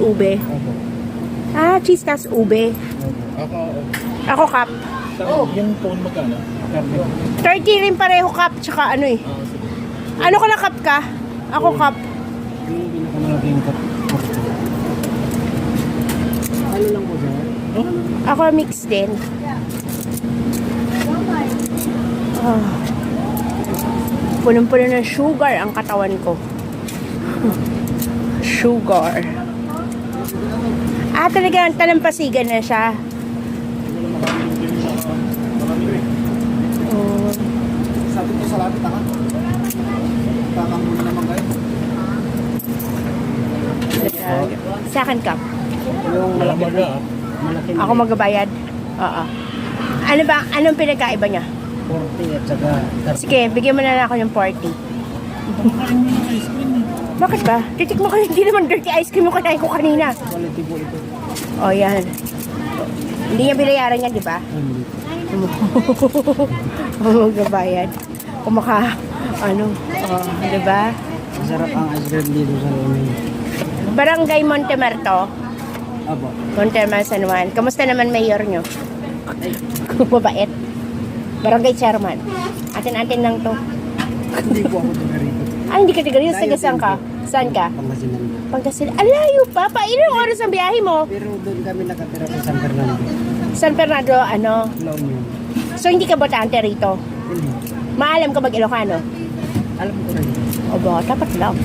ube. Opo. Ah, cheese tas ube. Opo. Ako cup. Yung phone magkano? 30 rin pareho cup, tsaka ano eh. Ano ka na cup ka? Ako cup. Yung pinakamalaking cup. Ano lang po siya? Ako mix din. Ah. Punong-puno ng sugar ang katawan ko. Sugar. Ah, talagang talampasigan na siya. Oh. Sabi ko sa lapit ako. Tatang muna naman kayo. Sa akin cup. Yung malaki na. Malaki na. Ako magbabayad. Oo. Ano ba? Anong pinagkaiba niya? 40 at saka 30. Sige, bigyan mo na lang ako ng 40. Bakit ba? Titik mo ka, hindi naman dirty ice cream mo kinain ko kanina. Quality po ito. O, yan. Hindi niya binayaran yan, di ba? Hindi. Magbabayad. Kumaka, ano, di ba? Masarap ang ice cream dito sa Lumi. Barangay Montemerto, Apo. Montemer San Juan. Kamusta naman mayor nyo? Mabait. Barangay Chairman. Atin-atin lang to. Hindi po ako taga rito. Ay, hindi ka tiga rito. Taga saan ka? Saan ka? Pangasinan. Pagkasilan. Alayo pa. Ilang oras ang biyahe mo? Pero doon kami nakatira sa San Fernando. San Fernando, ano? La Union. So, hindi ka botante rito? Hindi. Maalam ka mag Ilocano? Alam ko rin. O ba, dapat lang.